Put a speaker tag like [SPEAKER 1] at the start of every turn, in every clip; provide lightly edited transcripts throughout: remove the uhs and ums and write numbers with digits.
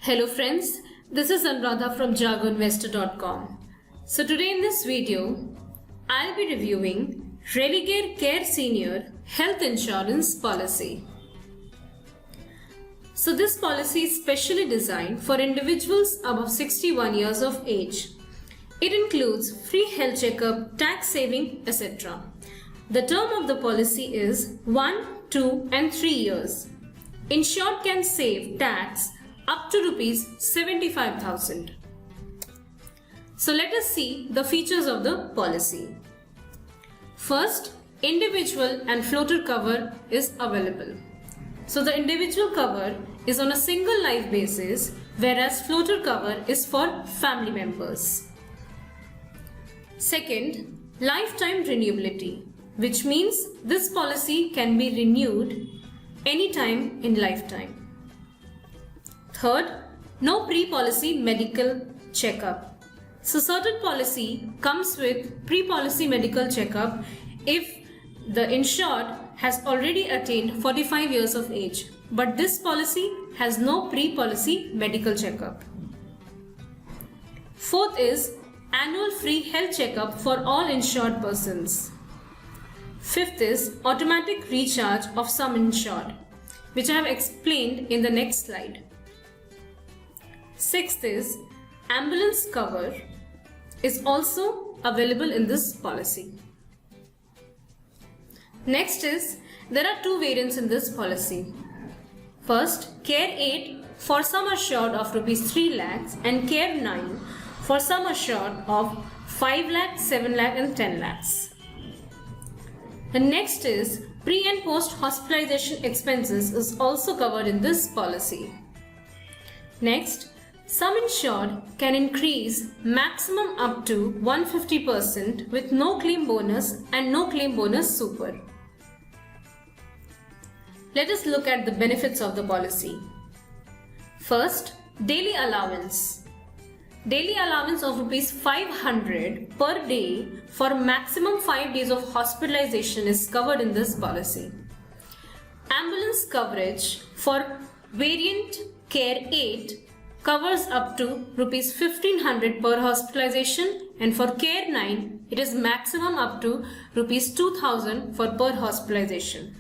[SPEAKER 1] Hello friends, this is Anuradha from JagoInvestor.com. So today in this video, I'll be reviewing Religare Care Senior Health Insurance Policy. So this policy is specially designed for individuals above 61 years of age. It includes free health checkup, tax saving, etc. The term of the policy is 1, 2 and 3 years. Insured can save tax up to rupees 75,000. So let us see the features of the policy. First, individual and floater cover is available. So the individual cover is on a single life basis, whereas floater cover is for family members. Second, lifetime renewability, which means this policy can be renewed anytime in lifetime. Third, no pre-policy medical checkup. So certain policy comes with pre-policy medical checkup if the insured has already attained 45 years of age. But this policy has no pre-policy medical checkup. Fourth is annual free health checkup for all insured persons. Fifth is automatic recharge of sum insured, which I have explained in the next slide. Sixth is ambulance cover is also available in this policy. Next is there are two variants in this policy. First, Care 8 for sum assured of rupees 3 lakhs and Care 9 for sum assured of 5 lakhs, 7 lakhs and 10 lakhs. The next is pre and post hospitalization expenses is also covered in this policy. Next, sum insured can increase maximum up to 150% with no claim bonus and no claim bonus super. Let us look at the benefits of the policy. First, daily allowance. Daily allowance of rupees 500 per day for maximum 5 days of hospitalization is covered in this policy. Ambulance coverage for variant Care 8 covers up to rupees 1500 per hospitalization, and for Care 9 it is maximum up to rupees 2000 for per hospitalization.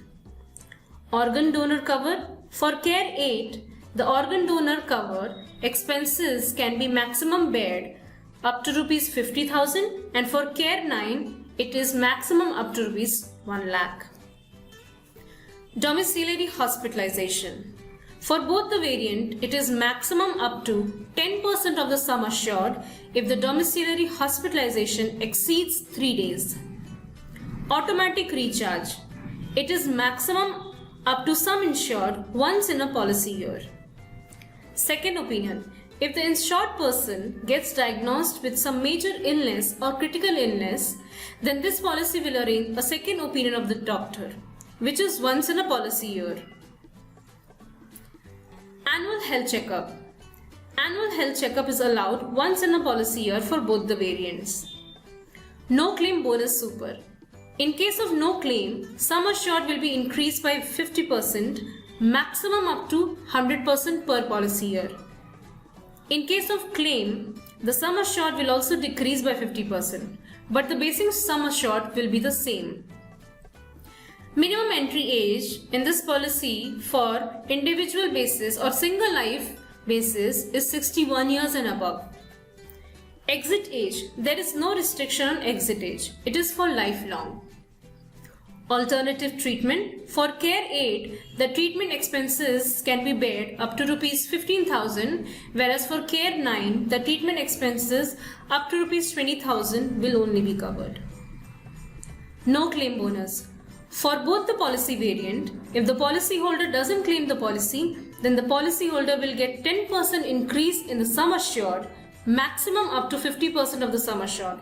[SPEAKER 1] Organ donor cover for Care 8, the organ donor cover expenses can be maximum bared up to rupees 50,000, and for Care 9 it is maximum up to rupees 1 lakh. Domiciliary hospitalization. For both the variant, it is maximum up to 10% of the sum assured if the domiciliary hospitalization exceeds 3 days. Automatic recharge. It is maximum up to sum insured once in a policy year. Second opinion. If the insured person gets diagnosed with some major illness or critical illness, then this policy will arrange a second opinion of the doctor, which is once in a policy year. Annual health checkup. Annual health checkup is allowed once in a policy year for both the variants. No claim bonus super. In case of no claim, sum assured will be increased by 50%, maximum up to 100% per policy year. In case of claim, the sum assured will also decrease by 50%, but the basic sum assured will be the same. Minimum entry age in this policy for individual basis or single life basis is 61 years and above. Exit age. There is no restriction on exit age. It is for lifelong. Alternative treatment. For Care 8, the treatment expenses can be bared up to rupees 15,000, whereas for Care 9, the treatment expenses up to rupees 20,000 will only be covered. No claim bonus. For both the policy variant, if the policyholder doesn't claim the policy, then the policyholder will get 10% increase in the sum assured, maximum up to 50% of the sum assured.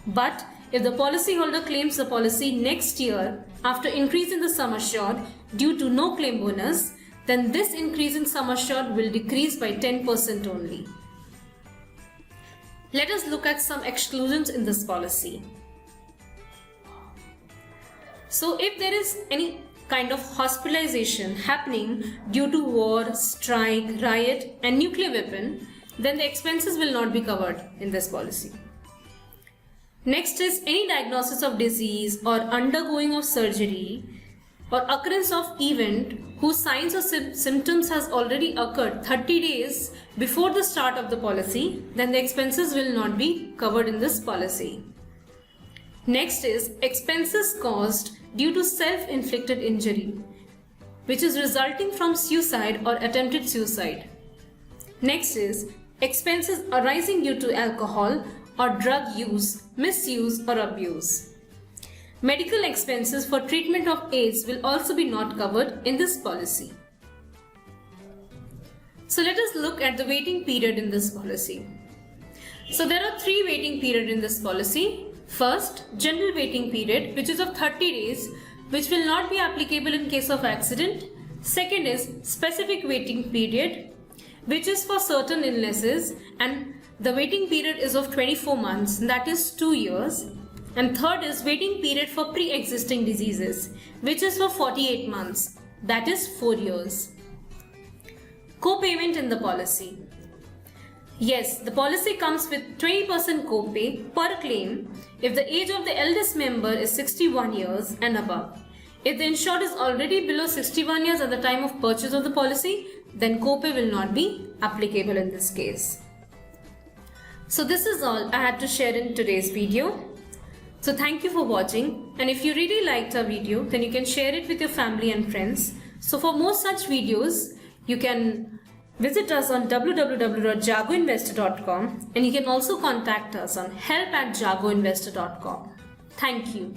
[SPEAKER 1] But if the policyholder claims the policy next year after increase in the sum assured due to no claim bonus, then this increase in sum assured will decrease by 10% only. Let us look at some exclusions in this policy. So if there is any kind of hospitalization happening due to war, strike, riot and nuclear weapon, then the expenses will not be covered in this policy. Next is any diagnosis of disease or undergoing of surgery or occurrence of event whose signs or symptoms has already occurred 30 days before the start of the policy, then the expenses will not be covered in this policy. Next is expenses caused due to self-inflicted injury, which is resulting from suicide or attempted suicide. Next is expenses arising due to alcohol or drug use, misuse or abuse. Medical expenses for treatment of AIDS will also be not covered in this policy. So let us look at the waiting period in this policy. So there are 3 waiting periods in this policy. First, general waiting period, which is of 30 days, which will not be applicable in case of accident. Second is specific waiting period, which is for certain illnesses, and the waiting period is of 24 months, that is 2 years. And third is waiting period for pre-existing diseases, which is for 48 months, that is 4 years. Co-payment in the policy. Yes, the policy comes with 20% co-pay per claim if the age of the eldest member is 61 years and above. If the insured is already below 61 years at the time of purchase of the policy, then co-pay will not be applicable in this case. So this is all I had to share in today's video. So thank you for watching, and if you really liked our video, then you can share it with your family and friends. So for more such videos, you can visit us on www.jagoinvestor.com, and you can also contact us on help@jagoinvestor.com. Thank you.